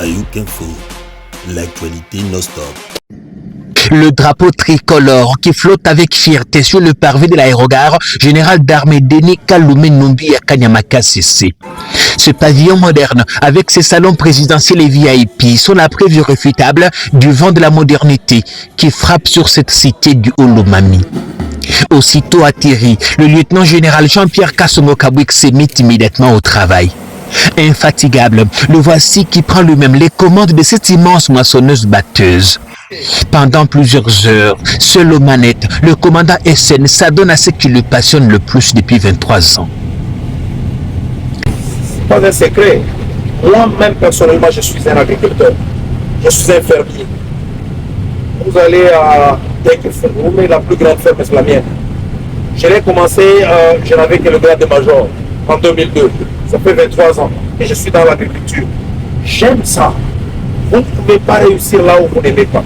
Ayouk Info, l'actualité non-stop. Le drapeau tricolore qui flotte avec fierté sur le parvis de l'aérogare général d'armée Denis Kaloumé Numbi à Kanyamaka CC. Ce pavillon moderne, avec ses salons présidentiels et VIP, sont la preuve irréfutable du vent de la modernité qui frappe sur cette cité du Olomami. Aussitôt atterri, le lieutenant-général Jean-Pierre Kasongo Kabouik s'est mis immédiatement au travail. Infatigable, le voici qui prend lui-même les commandes de cette immense moissonneuse batteuse. Pendant plusieurs heures, seul aux manettes, le commandant SN s'adonne à ce qui le passionne le plus depuis 23 ans. Pas un secret. Moi-même, personnellement, je suis un agriculteur. Je suis un fermier. Vous allez à mais la plus grande ferme, c'est la mienne. Je l'ai commencé, je n'avais que le grade de major en 2002. Ça fait 23 ans et je suis dans l'agriculture. J'aime ça. Vous ne pouvez pas réussir là où vous n'aimez pas.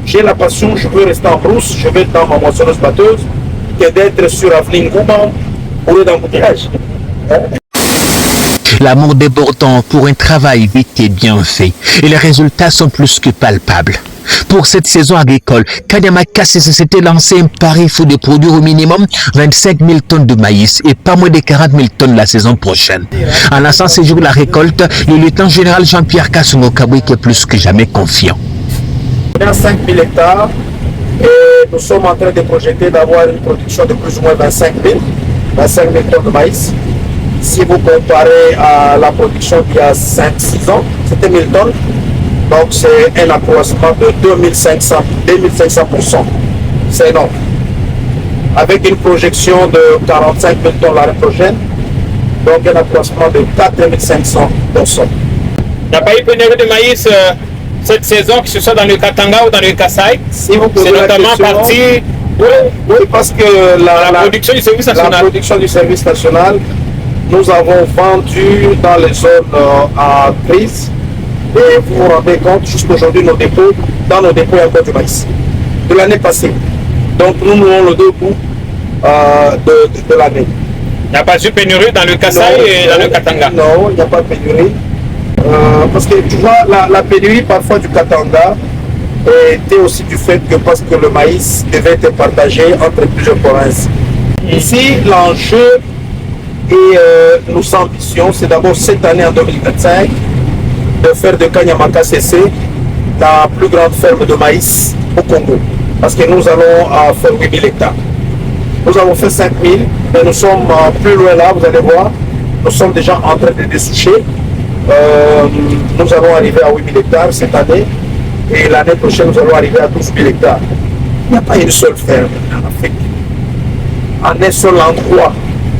J'ai la passion, je veux rester en brousse, je veux être dans ma moissonneuse batteuse, que d'être sur Avenue Ngouman ou d'embouteillage. L'amour débordant pour un travail vite et bien fait. Et les résultats sont plus que palpables. Pour cette saison agricole, Kanyamaka s'était lancé un pari fou de produire au minimum 25 000 tonnes de maïs et pas moins de 40 000 tonnes la saison prochaine. En lançant ces jours la récolte, le lieutenant-général Jean-Pierre Kasongo Kabouik est plus que jamais confiant. On a 5 000 hectares et nous sommes en train de projeter d'avoir une production de plus ou moins 25 000 tonnes de maïs. Si vous comparez à la production d'il y a 5-6 ans, c'était 1000 tonnes. Donc c'est un accroissement de 2500%. C'est énorme. Avec une projection de 45 000 tonnes l'année prochaine, donc un accroissement de 4500%. Il n'y a pas eu pénurie de maïs cette saison, que ce soit dans le Katanga ou dans le Kasaï. Si vous c'est notamment parti. Oui, parce que la production du service national. La production du service national, nous avons vendu dans les zones à crise. Et vous vous rendez compte, jusqu'aujourd'hui, dans nos dépôts, il y a encore du maïs. De l'année passée. Donc nous avons le deux bouts de l'année. Il n'y a pas eu pénurie dans le Kasaï et dans le Katanga? Non, il n'y a pas de pénurie. Parce que tu vois, la pénurie parfois du Katanga était aussi du fait que parce que le maïs devait être partagé entre plusieurs provinces. Ici, l'enjeu et nos ambitions, c'est d'abord cette année en 2025, de faire de Kanyamaka CC la plus grande ferme de maïs au Congo. Parce que nous allons faire 8000 hectares. Nous avons fait 5000, mais nous sommes plus loin là, vous allez voir. Nous sommes déjà en train de dessoucher. Nous allons arriver à 8000 hectares cette année. Et l'année prochaine, nous allons arriver à 12 000 hectares. Il n'y a pas une seule ferme en Afrique. En un seul endroit,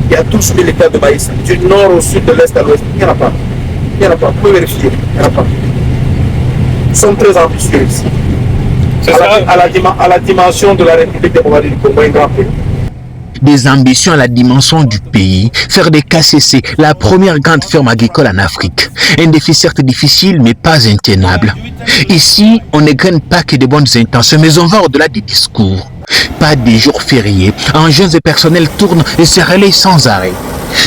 il y a 12 000 hectares de maïs. Du nord au sud, de l'est à l'ouest. Il n'y en a pas. Il n'y en a pas, vous pouvez vérifier, il n'y en a pas. Nous sommes très ambitieux ici. À la dimension de la République démocratique du Congo, un grand pays. Des ambitions à la dimension du pays, faire des KCC la première grande ferme agricole en Afrique. Un défi certes difficile, mais pas intenable. Ici, on ne gagne pas que de bonnes intentions, mais on va au-delà des discours. Pas des jours fériés, engins et personnels tournent et se relayent sans arrêt.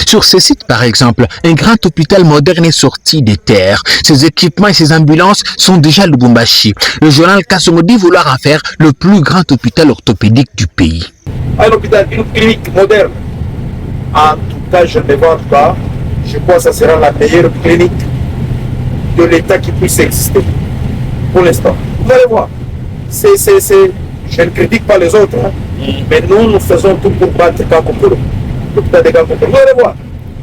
Sur ce site, par exemple, un grand hôpital moderne est sorti des terres. Ses équipements et ses ambulances sont déjà à Lubumbashi. Le journal Kasongo dit vouloir en faire le plus grand hôpital orthopédique du pays. Un hôpital, une clinique moderne. En tout cas, je ne vante pas. Je crois que ça sera la meilleure clinique de l'État qui puisse exister. Pour l'instant. Vous allez voir. Je ne critique pas les autres. Mais nous faisons tout pour battre Kankokoro. Vous allez voir.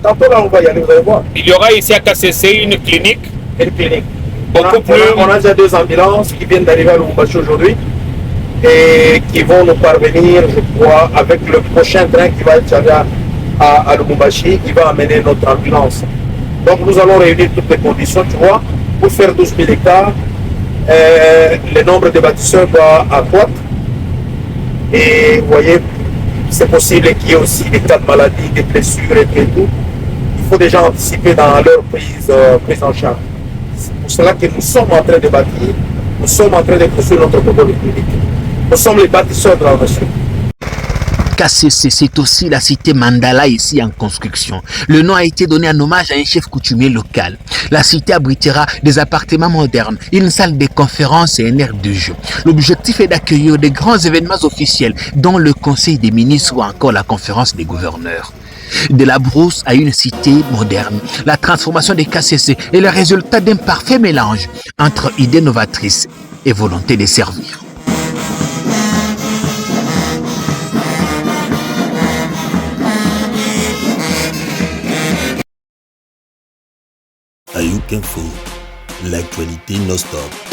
Tantôt là, on va y aller, vous allez voir. Il y aura ici à KCC une clinique. Une clinique. Beaucoup plus. On a déjà 2 ambulances qui viennent d'arriver à Lubumbashi aujourd'hui et qui vont nous parvenir, je crois, avec le prochain train qui va être à Lubumbashi, qui va amener notre ambulance. Donc nous allons réunir toutes les conditions, tu vois, pour faire 12 000 hectares. Le nombre de bâtisseurs doit accroître. Et vous voyez, c'est possible qu'il y ait aussi des cas de maladies, des blessures et tout. Il faut déjà anticiper dans leur prise en charge. C'est pour cela que nous sommes en train de bâtir, nous sommes en train de construire notre protocole clinique. Nous sommes les bâtisseurs de la nation. KCC, c'est aussi la cité Mandala ici en construction. Le nom a été donné en hommage à un chef coutumier local. La cité abritera des appartements modernes, une salle de conférences et un aire de jeu. L'objectif est d'accueillir des grands événements officiels, dont le Conseil des ministres ou encore la conférence des gouverneurs. De la brousse à une cité moderne, la transformation des KCC est le résultat d'un parfait mélange entre idées novatrices et volonté de servir. Ayuk Info, l'actualité non-stop.